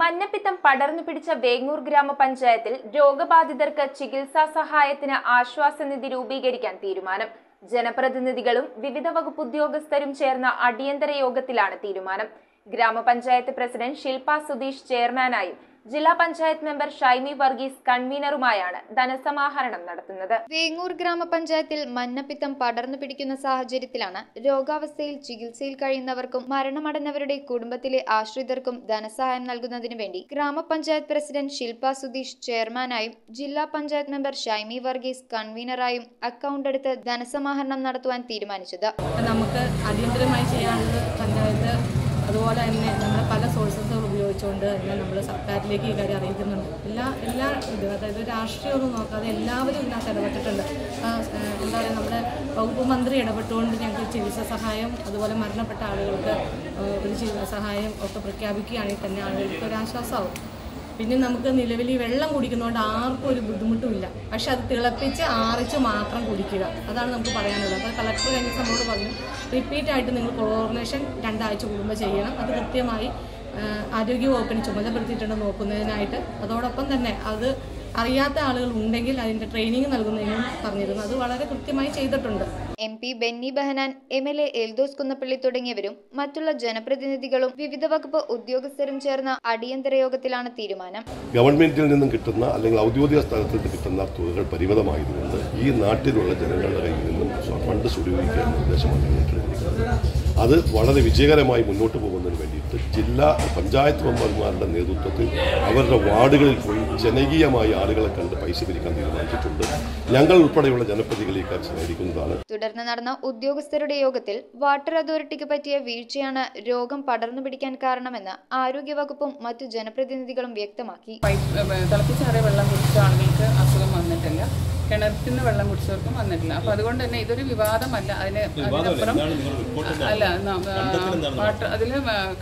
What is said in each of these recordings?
മഞ്ഞപ്പിത്തം പടർന്നു പിടിച്ച വേങ്ങൂർ ഗ്രാമപഞ്ചായത്തിൽ രോഗബാധിതർക്ക് ചികിത്സാ സഹായത്തിന് ആശ്വാസനിധി രൂപീകരിക്കാൻ തീരുമാനം. ജനപ്രതിനിധികളും വിവിധ വകുപ്പ് ഉദ്യോഗസ്ഥരും ചേർന്ന അടിയന്തര യോഗത്തിലാണ് തീരുമാനം. ഗ്രാമപഞ്ചായത്ത് പ്രസിഡന്റ് ശില്പ സുധീഷ് ചെയർമാനായും ജില്ലാ പഞ്ചായത്ത് മെമ്പർ ഷൈമി വർഗീസ് കൺവീനറുമായാണ് ധനസമാഹരണം നടത്തുന്നത്. വേങ്ങൂർ ഗ്രാമപഞ്ചായത്തിൽ മഞ്ഞപ്പിത്തം പടർന്നു പിടിക്കുന്ന സാഹചര്യത്തിലാണ് രോഗാവസ്ഥയിൽ ചികിത്സയിൽ കഴിയുന്നവർക്കും മരണമടഞ്ഞവരുടെ കുടുംബത്തിലെ ആശ്രിതർക്കും ധനസഹായം നൽകുന്നതിനു വേണ്ടി ഗ്രാമപഞ്ചായത്ത് പ്രസിഡന്റ് ശില്പ സുധീഷ് ചെയർമാനായും ജില്ലാ പഞ്ചായത്ത് മെമ്പർ ഷൈമി വർഗീസ് കൺവീനറായും അക്കൗണ്ട് എടുത്ത് ധനസമാഹരണം നടത്തുവാൻ തീരുമാനിച്ചത്. നമുക്ക് അടിയന്തരമായി ചെയ്യാനുള്ളത് പഞ്ചായത്ത് അതുപോലെ തന്നെ നമ്മൾ പല സോഴ്സസുകൾ ഉപയോഗിച്ചുകൊണ്ട് തന്നെ നമ്മൾ സർക്കാരിലേക്ക് ഈ കാര്യം അറിയിക്കുന്നുണ്ട്. എല്ലാ ഇതും അതായത് രാഷ്ട്രീയമൊന്നും നോക്കാതെ എല്ലാവരും ഇതിനകത്ത് ഇടപെട്ടിട്ടുണ്ട്. എന്താ പറയുക, നമ്മുടെ വകുപ്പ് മന്ത്രി ഇടപെട്ടുകൊണ്ട് ഞങ്ങൾക്ക് ചികിത്സാ സഹായം അതുപോലെ മരണപ്പെട്ട ആളുകൾക്ക് ഒരു ചികിത്സാ സഹായം ഒക്കെ പ്രഖ്യാപിക്കുകയാണെങ്കിൽ തന്നെ ആളുകൾക്ക് ഒരു ആശ്വാസമാവും. പിന്നെ നമുക്ക് നിലവിൽ ഈ വെള്ളം കുടിക്കുന്നതുകൊണ്ട് ആർക്കും ഒരു ബുദ്ധിമുട്ടുമില്ല. പക്ഷെ അത് തിളപ്പിച്ച് ആറിച്ച് മാത്രം കുടിക്കുക, അതാണ് നമുക്ക് പറയാനുള്ളത്. അപ്പോൾ കളക്ടർ കഴിഞ്ഞ നമ്മളോട് പറഞ്ഞു, റിപ്പീറ്റായിട്ട് നിങ്ങൾ ക്ലോറിനേഷൻ 2 ആഴ്ച കൂടുമ്പോൾ ചെയ്യണം. അത് കൃത്യമായി ആരോഗ്യവകുപ്പിന് ചുമതലപ്പെടുത്തിയിട്ടുണ്ട് നോക്കുന്നതിനായിട്ട്. അതോടൊപ്പം തന്നെ അത് അറിയാത്ത ആളുകൾ ഉണ്ടെങ്കിൽ അതിൻ്റെ ട്രെയിനിങ് നൽകുന്നതിനും പറഞ്ഞിരുന്നു. അത് വളരെ കൃത്യമായി ചെയ്തിട്ടുണ്ട്. MP ബെന്നി ബെഹനാൻ, MLA എൽദോസ് കുന്നപ്പള്ളി തുടങ്ങിയവരും മറ്റുള്ള ജനപ്രതിനിധികളും വിവിധ വകുപ്പ് ഉദ്യോഗസ്ഥരും ചേർന്ന അടിയന്തര യോഗത്തിലാണ് തീരുമാനം. ഗവൺമെന്റിൽ നിന്നും കിട്ടുന്ന അല്ലെങ്കിൽ ഔദ്യോഗിക സ്ഥലത്ത് നിന്ന് കിട്ടുന്ന തുകകൾ പരിമിതമായതുകൊണ്ട് ഈ നാട്ടിലുള്ള ജനങ്ങളുടെ കയ്യിൽ നിന്നും ഫണ്ട് സ്വരൂപിക്കാൻ നിർദ്ദേശമാണ് നൽകിയിരിക്കുന്നത്. അത് വളരെ വിജയകരമായി മുന്നോട്ട് പോകുന്നതിന് വേണ്ടിയിട്ട് ജില്ലാ പഞ്ചായത്ത് മെമ്പർമാരുടെ നേതൃത്വത്തിൽ അവരുടെ വാർഡുകളിൽ പോയി ജനകീയമായി ആളുകളെ കണ്ട് പൈസ പിരിക്കാൻ തീരുമാനിച്ചിട്ടുണ്ട്. ഞങ്ങൾ ഉൾപ്പെടെയുള്ള ജനപ്രതിനിധികൾ ഇക്കാര്യം സഹകരിക്കുന്നതാണ്. തുടർന്ന് നടന്ന ഉദ്യോഗസ്ഥരുടെ യോഗത്തിൽ വാട്ടർ അതോറിറ്റിക്ക് പറ്റിയ വീഴ്ചയാണ് രോഗം പടർന്നു പിടിക്കാൻ കാരണമെന്ന് ആരോഗ്യവകുപ്പും മറ്റു ജനപ്രതിനിധികളും വ്യക്തമാക്കി. തിളപ്പിച്ചാറിയ വെള്ളം കുടിച്ച ആളുകൾക്ക് അസുഖം വന്നിട്ടില്ല, കിണറ്റിൽ നിന്ന് വെള്ളം കുടിച്ചവർക്കും വന്നിട്ടില്ല. അപ്പോൾ അതുകൊണ്ട് തന്നെ ഇതൊരു വിവാദമല്ല. അതിനപ്പുറം അല്ല, വാട്ടർ അതിൽ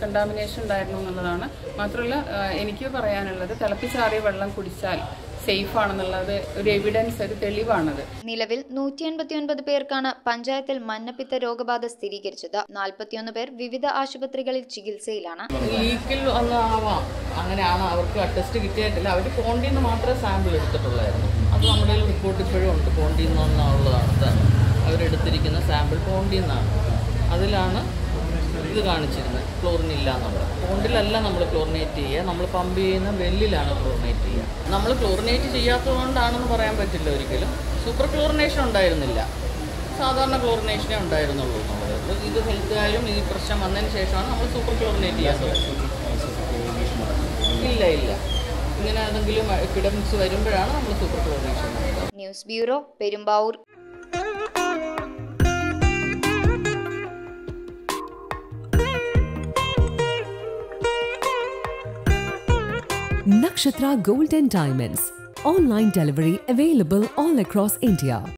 കണ്ടാമിനേഷൻ ഉണ്ടായിരുന്നു എന്നുള്ളതാണ്. മാത്രമല്ല എനിക്ക് പറയാനുള്ളത്, തിളപ്പിച്ചാറിയ വെള്ളം കുടിച്ചാൽ സേഫ് ആണെന്നുള്ളത് ഒരു എവിഡൻസ്, ഒരു തെളിവാണത്. നിലവിൽ 189 പേർക്കാണ് പഞ്ചായത്തിൽ മഞ്ഞപ്പിത്ത രോഗബാധ സ്ഥിരീകരിച്ചത്. 41 പേർ വിവിധ ആശുപത്രികളിൽ ചികിത്സയിലാണ്. ലീക്കിൽ ഒന്നാവാം, അങ്ങനെയാണ്. അവർക്ക് ടെസ്റ്റ് കിട്ടിയിട്ടില്ല. അവർ പോണ്ടിയിൽ നിന്ന് മാത്രമേ സാമ്പിൾ എടുത്തിട്ടുള്ളായിരുന്നു. അത് നമ്മുടെ റിപ്പോർട്ട് ഇപ്പോഴും ഉണ്ട്. പോണ്ടിയിൽ നിന്നുള്ളതാണ് അവരെടുത്തിരിക്കുന്ന സാമ്പിൾ. പോണ്ടിയിൽ നിന്നാണ്. അതിലാണ് ഇത് കാണിച്ചിരുന്നത് ക്ലോറിൻ ഇല്ല എന്നുള്ളത്. പോണ്ടിലല്ല നമ്മൾ ക്ലോറിനേറ്റ് ചെയ്യുക, നമ്മൾ പമ്പ് ചെയ്യുന്ന വെല്ലിലാണ് ക്ലോറിനേറ്റ് ചെയ്യുക. നമ്മൾ ക്ലോറിനേറ്റ് ചെയ്യാത്തതുകൊണ്ടാണെന്ന് പറയാൻ പറ്റില്ല ഒരിക്കലും. സൂപ്പർ ക്ലോറിനേഷൻ ഉണ്ടായിരുന്നില്ല, സാധാരണ ക്ലോറിനേഷനേ ഉണ്ടായിരുന്നുള്ളൂ എന്നുള്ളത്. ഇത് ഹെൽത്തുകാരും ഈ പ്രശ്നം വന്നതിന് ശേഷമാണ് നമ്മൾ സൂപ്പർ ക്ലോറിനേറ്റ് ചെയ്യാത്തത്. ഇല്ല ഇങ്ങനെ ഏതെങ്കിലും എപ്പിഡമിക്സ് വരുമ്പോഴാണ് നമ്മൾ സൂപ്പർ ക്ലോറിനേഷൻ നടത്തുക. News bureau, Perumbavoor. Nakshatra Gold and Diamonds. Online delivery available all across India.